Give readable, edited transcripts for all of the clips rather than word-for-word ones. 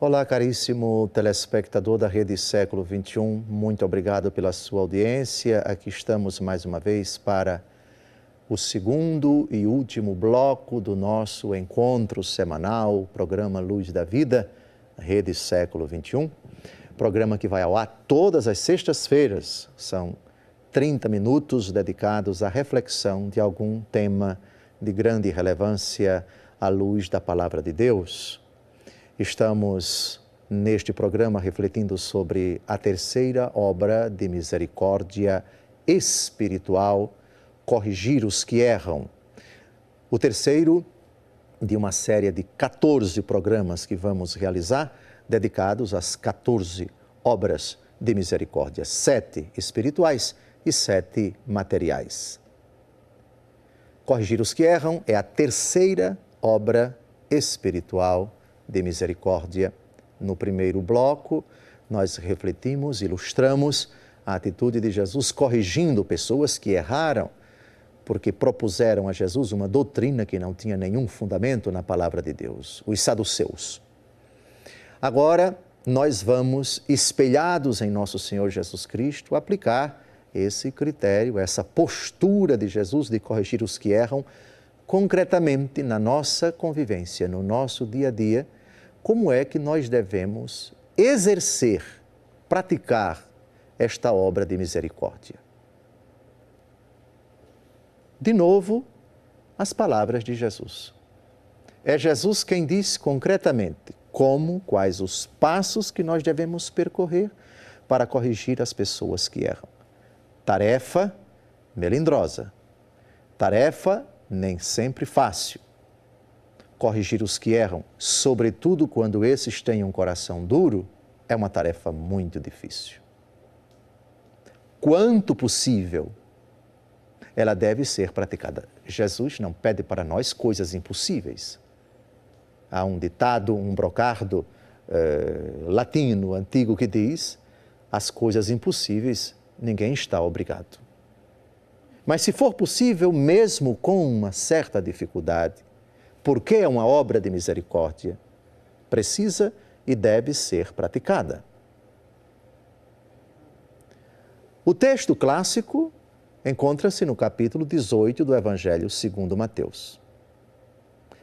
Olá, caríssimo telespectador da Rede Século XXI, muito obrigado pela sua audiência. Aqui estamos mais uma vez para o segundo e último bloco do nosso encontro semanal, programa Luz da Vida, Rede Século XXI, programa que vai ao ar todas as sextas-feiras. São 30 minutos dedicados à reflexão de algum tema de grande relevância à luz da Palavra de Deus. Estamos neste programa refletindo sobre a terceira obra de misericórdia espiritual, corrigir os que erram. O terceiro de uma série de 14 programas que vamos realizar, dedicados às 14 obras de misericórdia, 7 espirituais e 7 materiais. Corrigir os que erram é a terceira obra espiritual de misericórdia. No primeiro bloco, nós refletimos, ilustramos a atitude de Jesus corrigindo pessoas que erraram, porque propuseram a Jesus uma doutrina que não tinha nenhum fundamento na palavra de Deus, os saduceus. Agora, nós vamos, espelhados em nosso Senhor Jesus Cristo, aplicar esse critério, essa postura de Jesus de corrigir os que erram, concretamente na nossa convivência, no nosso dia a dia. Como é que nós devemos exercer, praticar esta obra de misericórdia? De novo, as palavras de Jesus. É Jesus quem diz concretamente como, quais os passos que nós devemos percorrer para corrigir as pessoas que erram. Tarefa melindrosa, tarefa nem sempre fácil. Corrigir os que erram, sobretudo quando esses têm um coração duro, é uma tarefa muito difícil. Quanto possível, ela deve ser praticada. Jesus não pede para nós coisas impossíveis. Há um ditado, um brocardo latino antigo que diz: as coisas impossíveis ninguém está obrigado. Mas se for possível, mesmo com uma certa dificuldade, porque é uma obra de misericórdia, precisa e deve ser praticada. O texto clássico encontra-se no capítulo 18 do Evangelho segundo Mateus,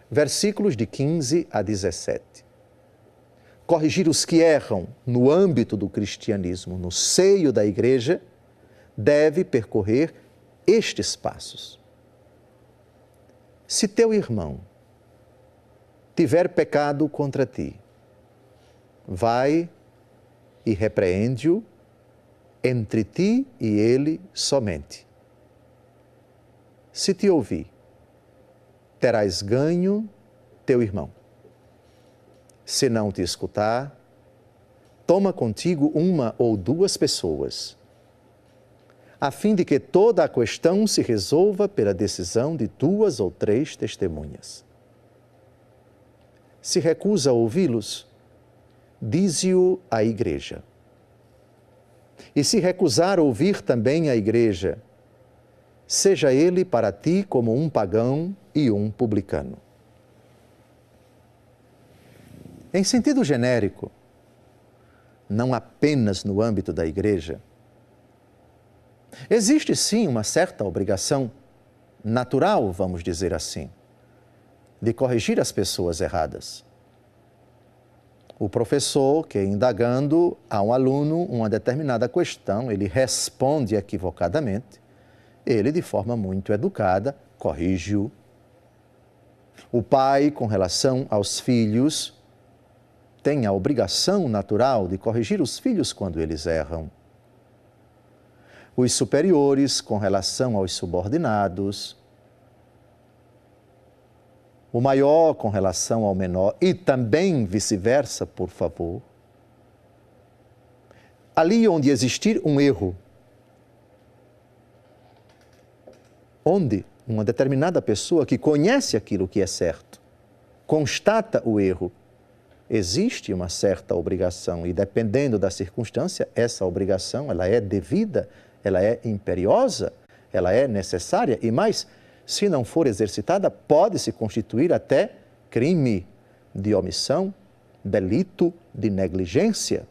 versículos de 15 a 17. Corrigir os que erram no âmbito do cristianismo, no seio da igreja, deve percorrer estes passos. Se teu irmão tiver pecado contra ti, vai e repreende-o entre ti e ele somente. Se te ouvir, terás ganho teu irmão. Se não te escutar, toma contigo uma ou duas pessoas, a fim de que toda a questão se resolva pela decisão de 2 ou 3 testemunhas. Se recusa a ouvi-los, dize-o à igreja. E se recusar ouvir também a igreja, seja ele para ti como um pagão e um publicano. Em sentido genérico, não apenas no âmbito da igreja, existe sim uma certa obrigação natural, vamos dizer assim, de corrigir as pessoas erradas. O professor que, indagando a um aluno uma determinada questão, ele responde equivocadamente, ele, de forma muito educada, corrige-o. O pai, com relação aos filhos, tem a obrigação natural de corrigir os filhos quando eles erram. Os superiores, com relação aos subordinados, o maior com relação ao menor e também vice-versa, por favor. Ali onde existir um erro, onde uma determinada pessoa que conhece aquilo que é certo, constata o erro, existe uma certa obrigação e, dependendo da circunstância, essa obrigação ela é devida, ela é imperiosa, ela é necessária e mais, se não for exercitada, pode se constituir até crime de omissão, delito de negligência.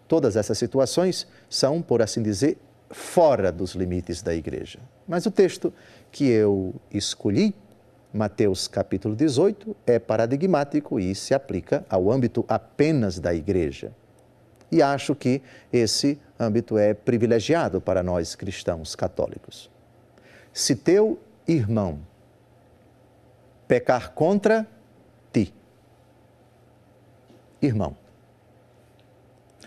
Todas essas situações são, por assim dizer, fora dos limites da igreja. Mas o texto que eu escolhi, Mateus capítulo 18, é paradigmático e se aplica ao âmbito apenas da igreja. E acho que esse âmbito é privilegiado para nós cristãos católicos. Se teu irmão pecar contra ti, irmão.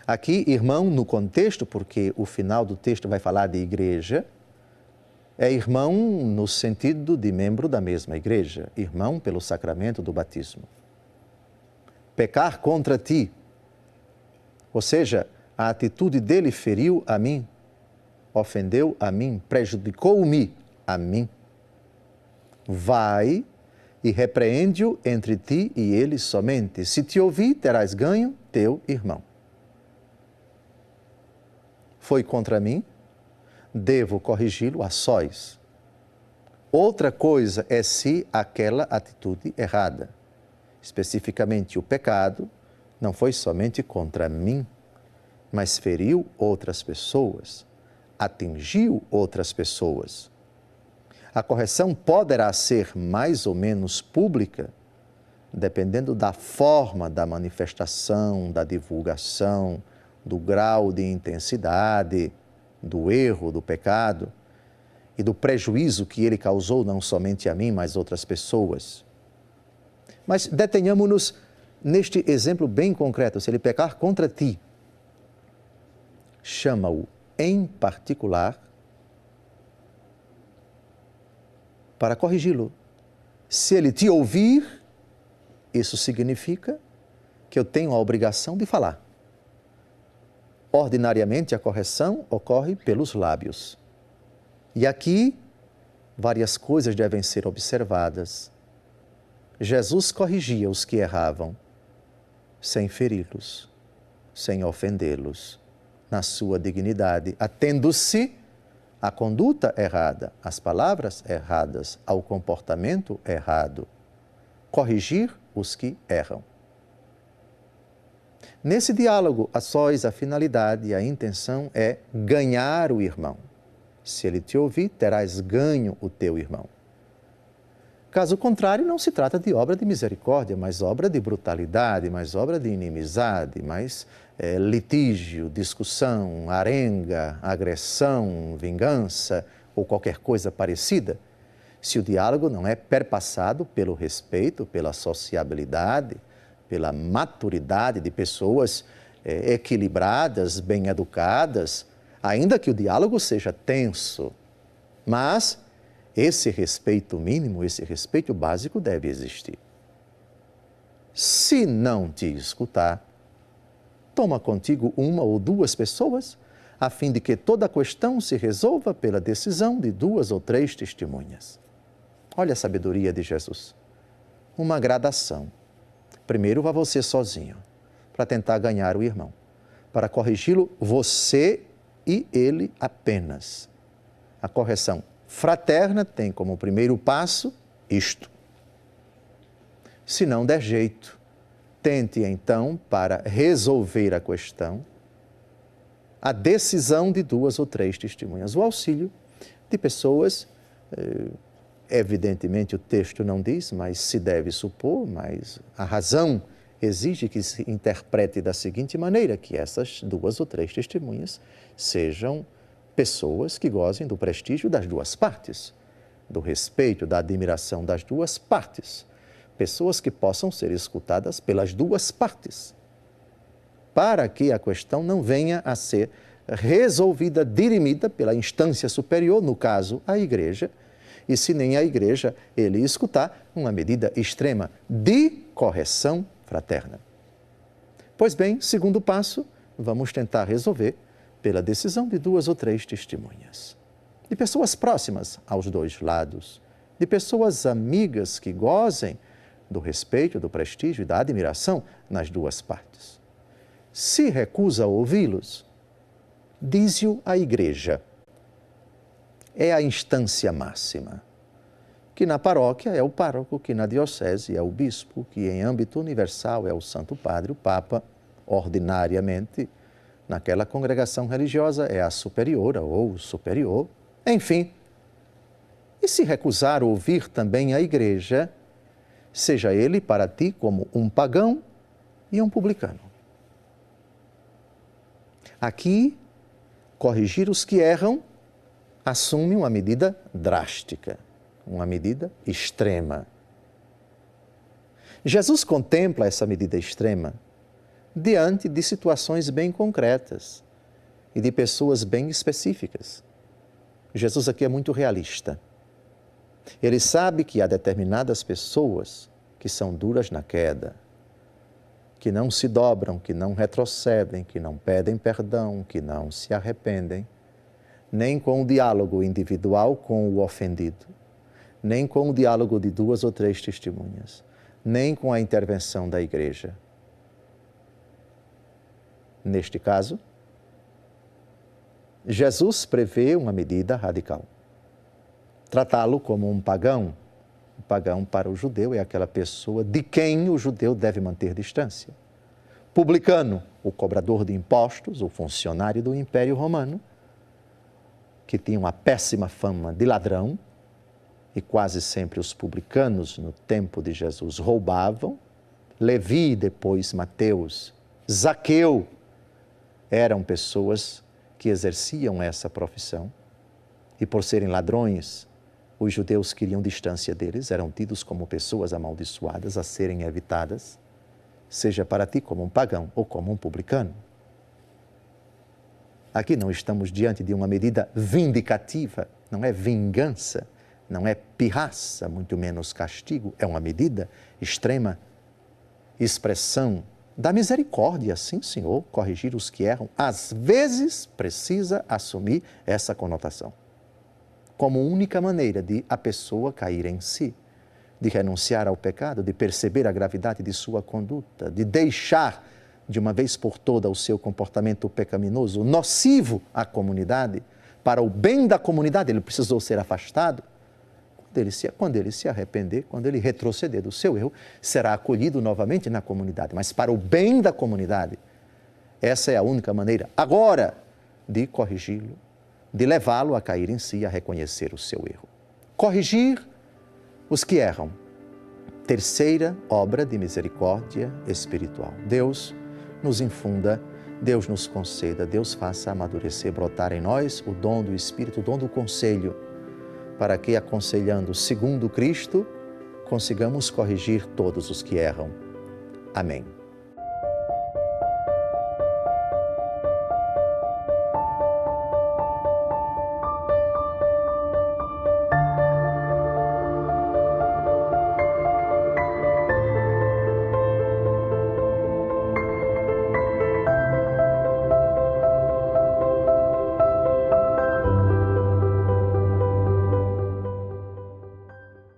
Aqui, irmão, no contexto, porque o final do texto vai falar de igreja, é irmão no sentido de membro da mesma igreja, irmão pelo sacramento do batismo. Pecar contra ti, ou seja, a atitude dele feriu a mim, ofendeu a mim, prejudicou-me a mim. Vai e repreende-o entre ti e ele somente. Se te ouvir, terás ganho teu irmão. Foi contra mim, devo corrigi-lo a sós. Outra coisa é se aquela atitude errada, especificamente o pecado, não foi somente contra mim, mas feriu outras pessoas, atingiu outras pessoas. A correção poderá ser mais ou menos pública, dependendo da forma da manifestação, da divulgação, do grau de intensidade, do erro, do pecado e do prejuízo que ele causou não somente a mim, mas outras pessoas. Mas detenhamo-nos neste exemplo bem concreto. Se ele pecar contra ti, chama-o em particular para corrigi-lo. Se ele te ouvir, isso significa que eu tenho a obrigação de falar. Ordinariamente, a correção ocorre pelos lábios. E aqui, várias coisas devem ser observadas. Jesus corrigia os que erravam, sem feri-los, sem ofendê-los, na sua dignidade, atendo-se à conduta errada, às palavras erradas, ao comportamento errado. Corrigir os que erram. Nesse diálogo, a sós, a finalidade e a intenção é ganhar o irmão. Se ele te ouvir, terás ganho o teu irmão. Caso contrário, não se trata de obra de misericórdia, mas obra de brutalidade, mas obra de inimizade, mais litígio, discussão, arenga, agressão, vingança ou qualquer coisa parecida. Se o diálogo não é perpassado pelo respeito, pela sociabilidade, pela maturidade de pessoas equilibradas, bem educadas, ainda que o diálogo seja tenso, mas esse respeito mínimo, esse respeito básico deve existir. Se não te escutar, toma contigo uma ou duas pessoas, a fim de que toda a questão se resolva pela decisão de 2 ou 3 testemunhas. Olha a sabedoria de Jesus. Uma gradação. Primeiro vá você sozinho, para tentar ganhar o irmão. Para corrigi-lo, você e ele apenas. A correção fraterna tem como primeiro passo isto. Se não der jeito, tente então, para resolver a questão, a decisão de 2 ou 3 testemunhas, o auxílio de pessoas, evidentemente o texto não diz, mas se deve supor, mas a razão exige que se interprete da seguinte maneira, que essas 2 ou 3 testemunhas sejam pessoas que gozem do prestígio das duas partes, do respeito, da admiração das duas partes, pessoas que possam ser escutadas pelas duas partes, para que a questão não venha a ser resolvida, dirimida pela instância superior, no caso, a igreja, e se nem a igreja ele escutar, uma medida extrema de correção fraterna. Pois bem, segundo passo, vamos tentar resolver pela decisão de 2 ou 3 testemunhas, de pessoas próximas aos dois lados, de pessoas amigas que gozem do respeito, do prestígio e da admiração nas duas partes. Se recusa a ouvi-los, dize-o à igreja. É a instância máxima. que na paróquia é o pároco, que na diocese é o bispo, que em âmbito universal é o Santo Padre, o Papa, ordinariamente, naquela congregação religiosa é a superiora ou o superior, enfim. E se recusar a ouvir também a igreja, seja ele para ti como um pagão e um publicano. Aqui, corrigir os que erram assume uma medida drástica, uma medida extrema. Jesus contempla essa medida extrema diante de situações bem concretas e de pessoas bem específicas. Jesus aqui é muito realista. Ele sabe que há determinadas pessoas que são duras na queda, que não se dobram, que não retrocedem, que não pedem perdão, que não se arrependem, nem com o diálogo individual com o ofendido, nem com o diálogo de 2 ou 3 testemunhas, nem com a intervenção da igreja. Neste caso, Jesus prevê uma medida radical. Tratá-lo como um pagão. O pagão para o judeu é aquela pessoa de quem o judeu deve manter distância. Publicano, o cobrador de impostos, o funcionário do Império Romano, que tinha uma péssima fama de ladrão, e quase sempre os publicanos no tempo de Jesus roubavam. Levi, depois Mateus, Zaqueu, eram pessoas que exerciam essa profissão e por serem ladrões, os judeus queriam distância deles, eram tidos como pessoas amaldiçoadas a serem evitadas, seja para ti como um pagão ou como um publicano. Aqui não estamos diante de uma medida vindicativa, não é vingança, não é pirraça, muito menos castigo, é uma medida extrema, expressão da misericórdia, sim, Senhor, corrigir os que erram, às vezes precisa assumir essa conotação, como única maneira de a pessoa cair em si, de renunciar ao pecado, de perceber a gravidade de sua conduta, de deixar de uma vez por toda o seu comportamento pecaminoso, nocivo à comunidade, para o bem da comunidade, ele precisou ser afastado. Quando ele se arrepender, quando ele retroceder do seu erro, será acolhido novamente na comunidade. Mas para o bem da comunidade, essa é a única maneira agora de corrigi-lo, de levá-lo a cair em si, a reconhecer o seu erro. Corrigir os que erram. Terceira obra de misericórdia espiritual. Deus nos infunda, Deus nos conceda, Deus faça amadurecer, brotar em nós o dom do Espírito, o dom do conselho, para que, aconselhando segundo Cristo, consigamos corrigir todos os que erram. Amém.